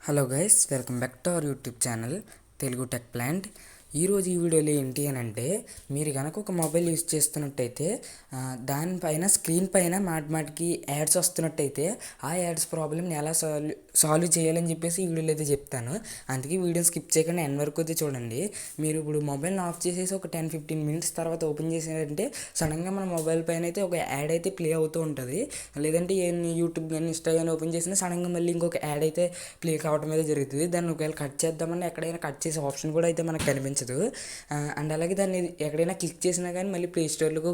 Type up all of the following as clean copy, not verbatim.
Hello guys, welcome back to our YouTube channel Telugu tech plant. ఈరోజు ఈ వీడియోలో ఏంటి అని అంటే, మీరు కనుక ఒక మొబైల్ యూజ్ చేస్తున్నట్టయితే దానిపైన స్క్రీన్ పైన మాటికి యాడ్స్ వస్తున్నట్టయితే ఆ యాడ్స్ ప్రాబ్లమ్ని ఎలా సాల్వ్ చేయాలని చెప్పేసి ఈ వీడియోలో అయితే చెప్తాను. అందుకే వీడియోని స్కిప్ చేయకుండా ఎండ్ వరకు అయితే చూడండి. మీరు ఇప్పుడు మొబైల్ని ఆఫ్ చేసేసి ఒక 10-15 మినిట్స్ తర్వాత ఓపెన్ చేసారంటే సడన్గా మన మొబైల్ పైన అయితే ఒక యాడ్ అయితే ప్లే అవుతూ ఉంటుంది. లేదంటే యూట్యూబ్ కానీ ఇన్స్టా కానీ ఓపెన్ చేసినా సడన్గా మళ్ళీ ఇంకొక యాడ్ అయితే ప్లే కావడం అయితే జరుగుతుంది. దాన్ని ఒకవేళ కట్ చేద్దామని ఎక్కడైనా కట్ చేసే ఆప్షన్ కూడా అయితే మనకు కనిపించదు. అండ్ అలాగే దాన్ని ఎక్కడైనా క్లిక్ చేసినా కానీ మళ్ళీ ప్లే స్టోర్లకు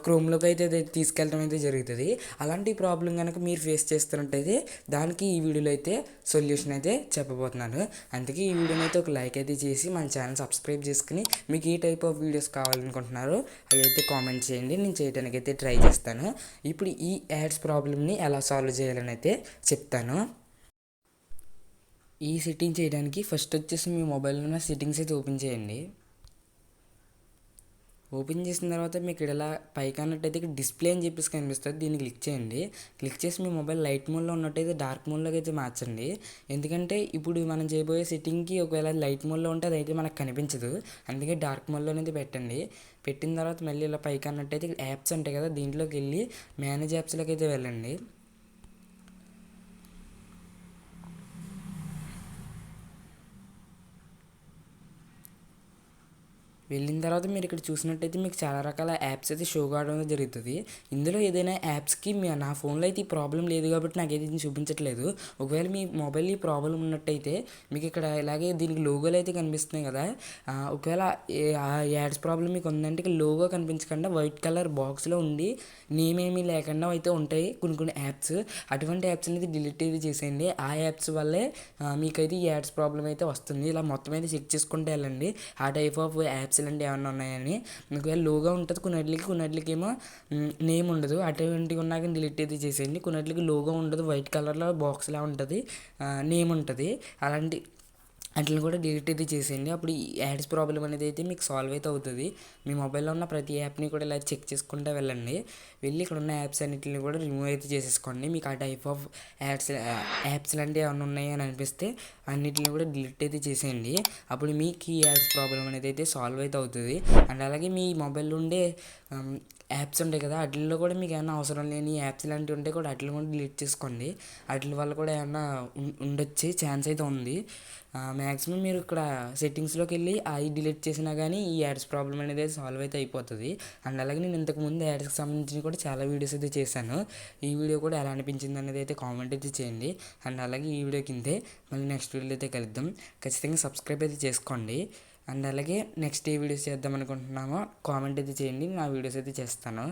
క్రోమ్లోకి అయితే తీసుకెళ్ళడం అయితే జరుగుతుంది. అలాంటి ప్రాబ్లం కనుక మీరు ఫేస్ చేస్తున్నట్టయితే దానికి ఈ వీడియోలో అయితే సొల్యూషన్ అయితే చెప్పబోతున్నాను. అందుకే ఈ వీడియోని అయితే ఒక లైక్ అయితే చేసి మన ఛానల్ సబ్స్క్రైబ్ చేసుకుని మీకు ఏ టైప్ ఆఫ్ వీడియోస్ కావాలనుకుంటున్నారో అవి అయితే కామెంట్ చేయండి. నేను చేయడానికి అయితే ట్రై చేస్తాను. ఇప్పుడు ఈ యాడ్స్ ప్రాబ్లమ్ని ఎలా సాల్వ్ చేయాలని అయితే చెప్తాను. ఈ సెట్టింగ్ చేయడానికి ఫస్ట్ వచ్చేసి మీ మొబైల్లో ఉన్న సెట్టింగ్స్ అయితే ఓపెన్ చేయండి. ఓపెన్ చేసిన తర్వాత మీకు ఇక్కడ ఇలా పైకి అన్నట్టయితే ఇక్కడ డిస్ప్లే అని చెప్పేసి కనిపిస్తుంది. దీన్ని క్లిక్ చేయండి. క్లిక్ చేసి మీ మొబైల్ లైట్ మోడ్లో ఉన్నట్టయితే డార్క్ మోడ్లోకి అయితే మార్చండి. ఎందుకంటే ఇప్పుడు మనం చేయబోయే సెట్టింగ్కి ఒకవేళ లైట్ మోడ్లో ఉంటే అదైతే మనకు కనిపించదు. అందుకే డార్క్ మోడ్లో అనేది పెట్టండి. పెట్టిన తర్వాత మళ్ళీ ఇలా పైకి అన్నట్టయితే యాప్స్ ఉంటాయి కదా, దీంట్లోకి వెళ్ళి మేనేజ్ యాప్స్లోకి అయితే వెళ్ళండి. వెళ్ళిన తర్వాత మీరు ఇక్కడ చూసినట్టయితే మీకు చాలా రకాల యాప్స్ అయితే షో కావడం జరుగుతుంది. ఇందులో ఏదైనా యాప్స్కి నా ఫోన్లో అయితే ఈ ప్రాబ్లం లేదు కాబట్టి నాకైతే ఇది చూపించట్లేదు. ఒకవేళ మీ మొబైల్ ఈ ప్రాబ్లం ఉన్నట్టయితే మీకు ఇక్కడ ఇలాగే దీనికి లోగోలు అయితే కనిపిస్తున్నాయి కదా, ఒకవేళ ఆ యాడ్స్ ప్రాబ్లం మీకు ఉందంటే ఇక్కడ లోగో కనిపించకుండా వైట్ కలర్ బాక్స్లో ఉండి నేమ్ ఏమీ లేకుండా అయితే ఉంటాయి కొన్ని యాప్స్. అటువంటి యాప్స్ అనేది డిలీట్ అయితే చేసేయండి. ఆ యాప్స్ వల్లే మీకైతే ఈ యాడ్స్ ప్రాబ్లం అయితే వస్తుంది. ఇలా మొత్తం అయితే చెక్ చేసుకుంటూ వెళ్ళండి ఆ టైప్ ఆఫ్ యాప్స్ ఇలాంటివి ఏమన్నా ఉన్నాయని. ఒకవేళ లోగా ఉంటుంది కొన్నిటికి ఏమో నేమ్ ఉండదు. అటువంటివి ఉన్నా కానీ డిలీట్ అయితే చేసేయండి. కొన్నిటికి లోగో ఉండదు, వైట్ కలర్లో బాక్స్లా ఉంటుంది, నేమ్ ఉంటుంది. అలాంటి వాటిని కూడా డిలీట్ అయితే చేసేయండి. అప్పుడు ఈ యాడ్స్ ప్రాబ్లం అనేది అయితే మీకు సాల్వ్ అయితే అవుతుంది. మీ మొబైల్లో ఉన్న ప్రతి యాప్ని కూడా ఇలా చెక్ చేసుకుంటూ వెళ్ళండి. వెళ్ళి ఇక్కడ ఉన్న యాప్స్ అన్నిటిని కూడా రిమూవ్ అయితే చేసేసుకోండి. మీకు ఆ టైప్ ఆఫ్ యాప్స్ లాంటివి ఏమైనా ఉన్నాయి అని అనిపిస్తే అన్నిటిని కూడా డిలీట్ అయితే చేసేయండి. అప్పుడు మీకు ఈ యాడ్స్ ప్రాబ్లం అనేది అయితే సాల్వ్ అయితే అవుతుంది. అండ్ అలాగే మీ మొబైల్లో ఉండే యాప్స్ ఉంటాయి కదా, వాటిల్లో కూడా మీకు ఏమైనా అవసరం లేని యాప్స్ లాంటివి ఉంటే కూడా వాటిని కూడా డిలీట్ చేసుకోండి. వాటి వల్ల కూడా ఏమైనా ఉండొచ్చే ఛాన్స్ అయితే ఉంది. మ్యాక్సిమం మీరు ఇక్కడ సెట్టింగ్స్లోకి వెళ్ళి అవి డిలీట్ చేసినా కానీ ఈ యాడ్స్ ప్రాబ్లం అనేది సాల్వ్ అయితే అయిపోతుంది. అండ్ అలాగే నేను ఇంతకుముందు యాడ్స్కి సంబంధించి కూడా చాలా వీడియోస్ అయితే చేశాను. ఈ వీడియో కూడా ఎలా అనిపించింది అనేది అయితే కామెంట్ అయితే చేయండి. అండ్ అలాగే ఈ వీడియో కిందే మళ్ళీ నెక్స్ట్ వీడియోలో అయితే కలుద్దాం. ఖచ్చితంగా సబ్స్క్రైబ్ అయితే చేసుకోండి. అండ్ అలాగే నెక్స్ట్ ఏ వీడియోస్ చేద్దాం అనుకుంటున్నామో కామెంట్ అయితే చేయండి, నా వీడియోస్ అయితే చేస్తాను.